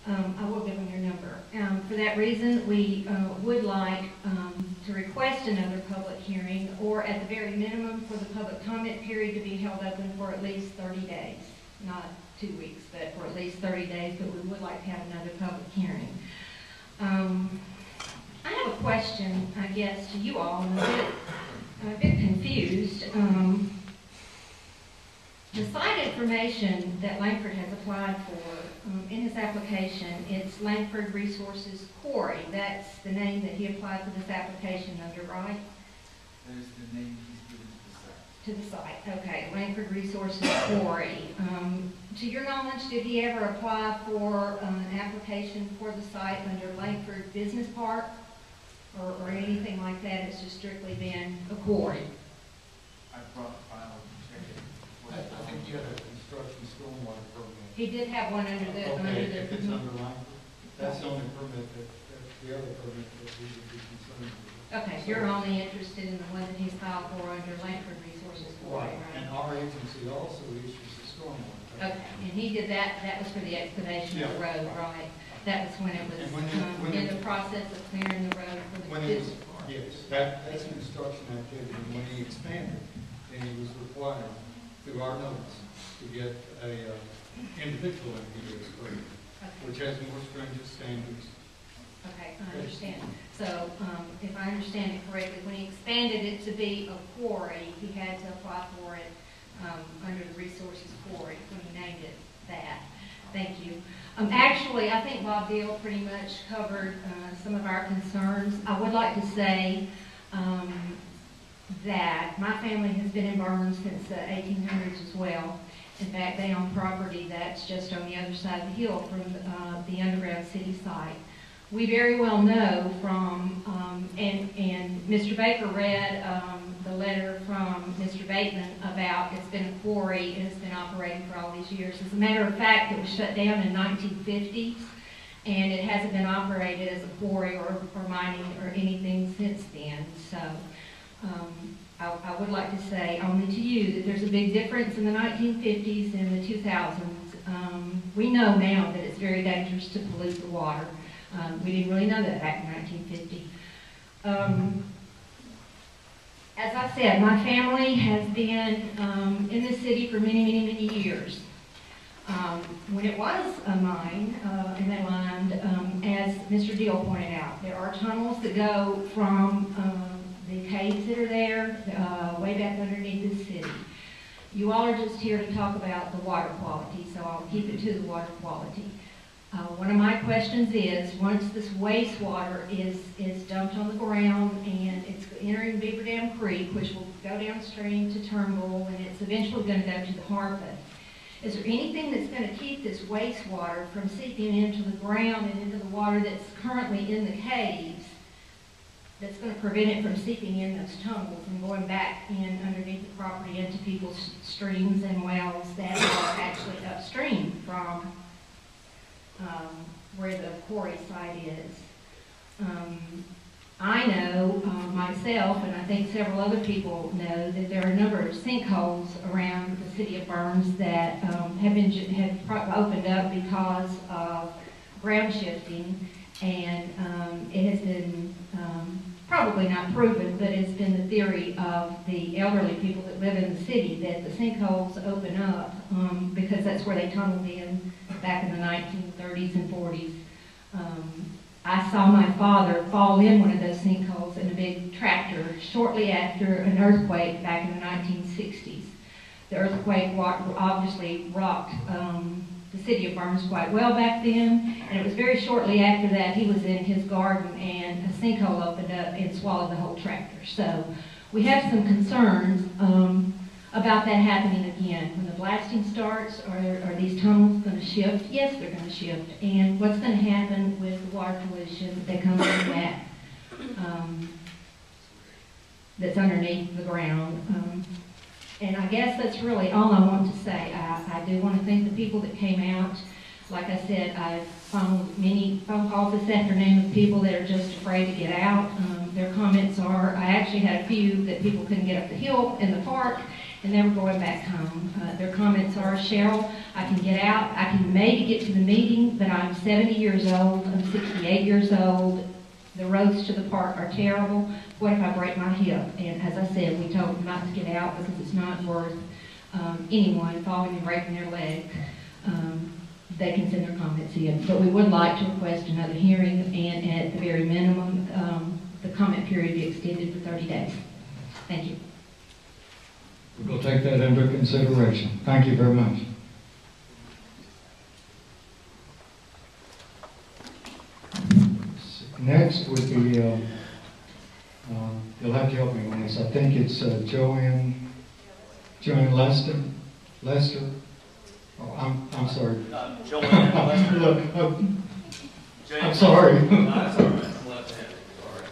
I will give them your number. For that reason, we would like to request another public hearing, or at the very minimum, for the public comment period to be held open for at least 30 days. Not 2 weeks, but for at least 30 days, but we would like to have another public hearing. I have a question, I guess, to you all. I'm a bit confused. The site information that Langford has applied for in his application, it's Langford Resources Quarry. That's the name that he applied for this application under, right? That is the name he's given To the site, okay. Langford Resources Quarry. To your knowledge, did he ever apply for an application for the site under Langford Business Park or anything like that? It's just strictly been a quarry. I brought the file and checked it. I think you had a construction stormwater permit. He did have one under the... Okay, if it's under Langford, that's the only permit the other permit that we would be concerned with. Okay, so you're only interested in the one that he's filed for under Langford Resources Quarry, right? And our agency also issues the stormwater permit. Okay, and he did that, that was for the excavation of the road, right? That was when it was in the process of clearing the road for the business park. Yes, that's a construction activity. And when he expanded, then he was required, through our notice, to get a individual engineer's permit, which has more stringent standards. Okay, I understand. So, if I understand it correctly, when he expanded it to be a quarry, he had to apply for it under the Resources Quarry when he named it that. Thank you. Actually, I think Bob Deal pretty much covered some of our concerns. I would like to say that my family has been in Burns since the 1800s as well. In fact, they own property that's just on the other side of the hill from the underground city site. We very well know from, and Mr. Baker read the letter from Mr. Bateman about it's been a quarry and it's been operating for all these years. As a matter of fact, it was shut down in 1950s, and it hasn't been operated as a quarry or mining or anything since then. So I would like to say only to you that there's a big difference in the 1950s and the 2000s. We know now that it's very dangerous to pollute the water. We didn't really know that back in 1950. As I said, my family has been in the city for many, many, many years. When it was a mine, and they mined, as Mr. Deal pointed out, there are tunnels that go from the caves that are there way back underneath the city. You all are just here to talk about the water quality, so I'll keep it to the water quality. One of my questions is, once this wastewater is dumped on the ground and it's entering Beaver Dam Creek, which will go downstream to Turnbull, and it's eventually going to go to the Harpeth, is there anything that's going to keep this wastewater from seeping into the ground and into the water that's currently in the caves, that's going to prevent it from seeping in those tunnels and going back in underneath the property into people's streams and wells that are actually upstream from where the quarry site is? I know myself, and I think several other people know, that there are a number of sinkholes around the city of Burns that have opened up because of ground shifting, and it has been probably not proven, but it's been the theory of the elderly people that live in the city that the sinkholes open up because that's where they tunneled in back in the 1930s and 40s. I saw my father fall in one of those sinkholes in a big tractor shortly after an earthquake back in the 1960s. The earthquake obviously rocked the city of Burns quite well back then, and it was very shortly after that he was in his garden and a sinkhole opened up and swallowed the whole tractor. So we have some concerns about that happening again. When the blasting starts, are these tunnels going to shift? Yes, they're going to shift. And what's going to happen with the water pollution that comes from that, that's underneath the ground? And I guess that's really all I want to say. I do want to thank the people that came out. Like I said, I found many phone calls this afternoon of people that are just afraid to get out. Their comments are, I actually had a few that people couldn't get up the hill in the park, and they were going back home. Their comments are, Cheryl, I can get out, I can maybe get to the meeting, but I'm 70 years old, I'm 68 years old, the roads to the park are terrible, what if I break my hip? And as I said, we told them not to get out because it's not worth anyone falling and breaking their leg. They can send their comments in. But we would like to request another hearing, and at the very minimum, the comment period be extended for 30 days. Thank you. We'll take that under consideration. Thank you very much. Next would be, you'll have to help me on this. I think it's Joanne Lester. Oh, I'm sorry. Joanne Lester. Look, I'm sorry. No, that's all right. I'm left-handed. All right.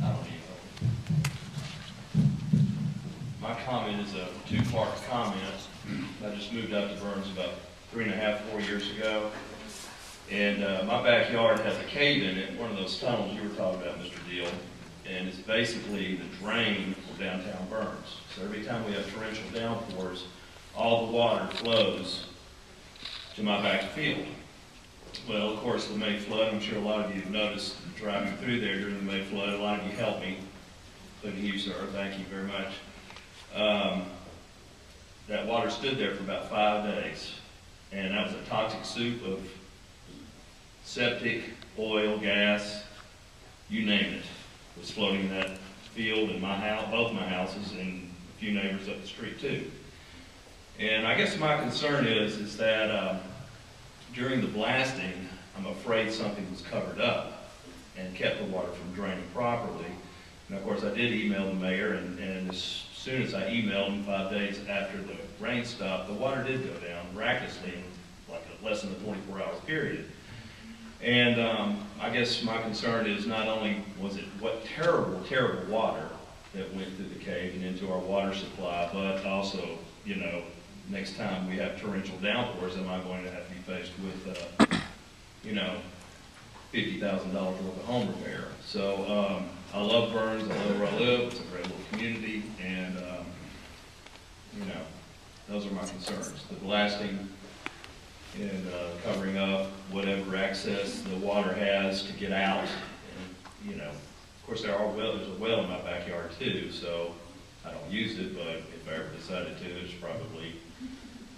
I don't even know. My comment is a two-part comment. I just moved out to Burns about 3.5, 4 years ago. And my backyard has a cave in it, one of those tunnels you were talking about, Mr. Deal. And it's basically the drain for downtown Burns. So every time we have torrential downpours, all the water flows to my back field. Well, of course, the May flood, I'm sure a lot of you have noticed driving through there during the May flood. A lot of you helped me, including you, sir. Thank you very much. That water stood there for about 5 days. And that was a toxic soup of septic, oil, gas, you name it, was floating in that field in my house, both my houses, and a few neighbors up the street too. And I guess my concern is that during the blasting, I'm afraid something was covered up and kept the water from draining properly. And of course, I did email the mayor, and as soon as I emailed him 5 days after the rain stopped, the water did go down miraculously in like less than a 24-hour period. And I guess my concern is not only was it what terrible, terrible water that went through the cave and into our water supply, but also, you know, next time we have torrential downpours, am I going to have to be faced with, you know, $50,000 worth of home repair? So I love Burns, I love where I live, it's a great little community, and, you know, those are my concerns. The blasting and covering up whatever access the water has to get out. And, you know, of course there's a well in my backyard too, so I don't use it, but if I ever decided to, it's probably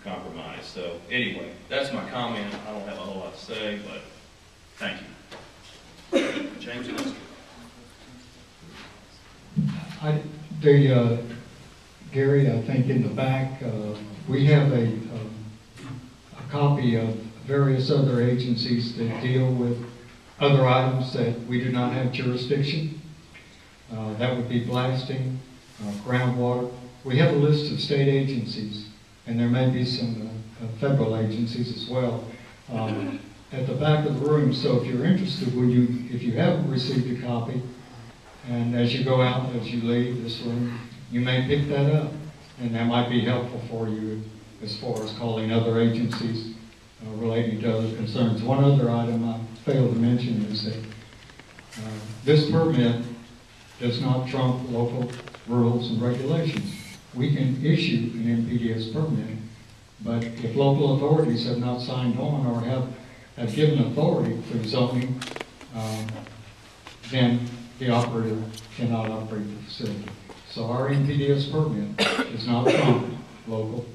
compromised. So anyway, that's my comment. I don't have a whole lot to say, but thank you. James Lester. Gary, I think in the back, we have a copy of various other agencies that deal with other items that we do not have jurisdiction. That would be blasting, groundwater. We have a list of state agencies, and there may be some federal agencies as well at the back of the room. So if you're interested, if you haven't received a copy, and as you go out, as you leave this room, you may pick that up, and that might be helpful for you as far as calling other agencies relating to other concerns. One other item I failed to mention is that this permit does not trump local rules and regulations. We can issue an NPDES permit, but if local authorities have not signed on or have given authority for zoning, then the operator cannot operate the facility. So our NPDES permit does not trump local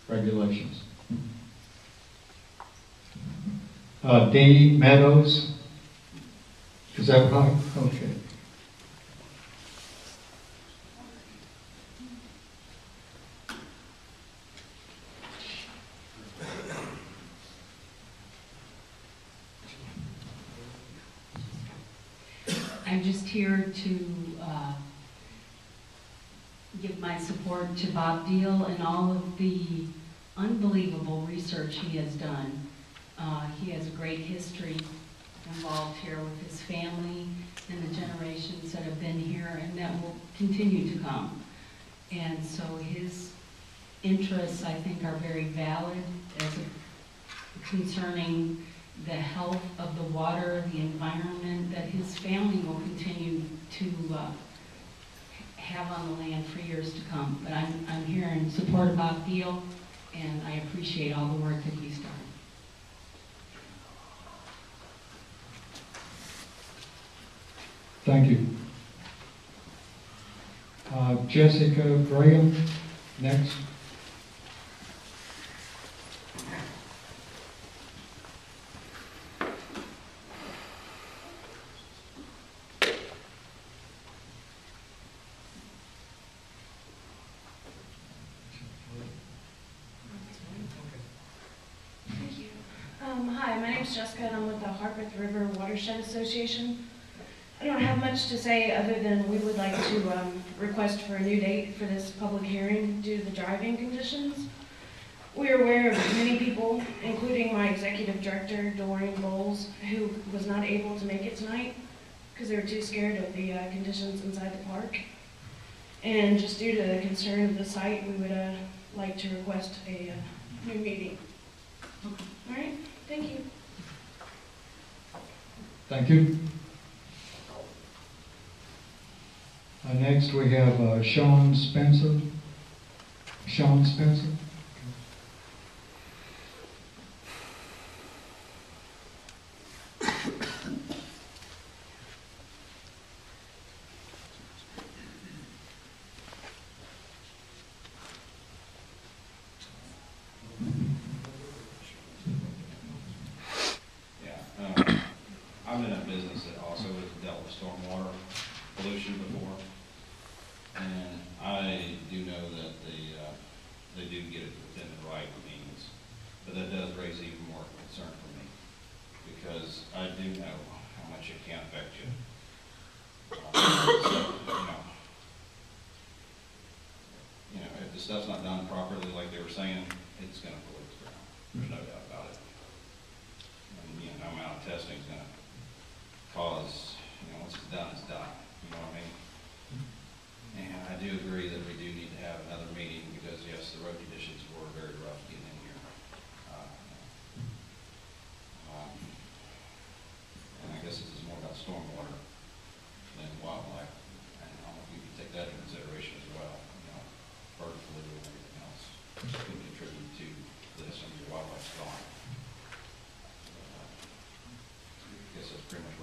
regulations. D. Meadows, is that right? Okay. I'm just here to give my support to Bob Deal and all of the unbelievable research he has done. He has a great history involved here with his family and the generations that have been here and that will continue to come. And so his interests, I think, are very valid as concerning the health of the water, the environment that his family will continue to have on the land for years to come. But I'm here in support of Bob Deal, and I appreciate all the work that he's done. Thank you. Jessica Graham, next. Thank you. Hi, my name is Jessica, and I'm with the Harpeth River Watershed Association. I don't have much to say other than we would like to request for a new date for this public hearing due to the driving conditions. We are aware of many people, including my executive director, Doreen Bowles, who was not able to make it tonight because they were too scared of the conditions inside the park. And just due to the concern of the site, we would like to request a new meeting. All right, thank you. Thank you. Next we have Sean Spencer. Sean Spencer. I've been in a business that also has dealt with stormwater pollution before, and I do know that they do get it within the right means, but that does raise even more concern for me, because I do know how much it can affect you. If the stuff's not done properly, like they were saying, it's gonna pollute the ground. There's no doubt about it. And, the amount of testing is gonna cause, once it's done, it's done. You know what I mean? And I do agree that we do need to have another meeting because, yes, the road conditions were very rough getting in here. And I guess this is more about stormwater than wildlife. And I don't know if you can take that into consideration as well. Bird flu and everything else could contribute to this, and your wildlife's gone. I guess that's pretty much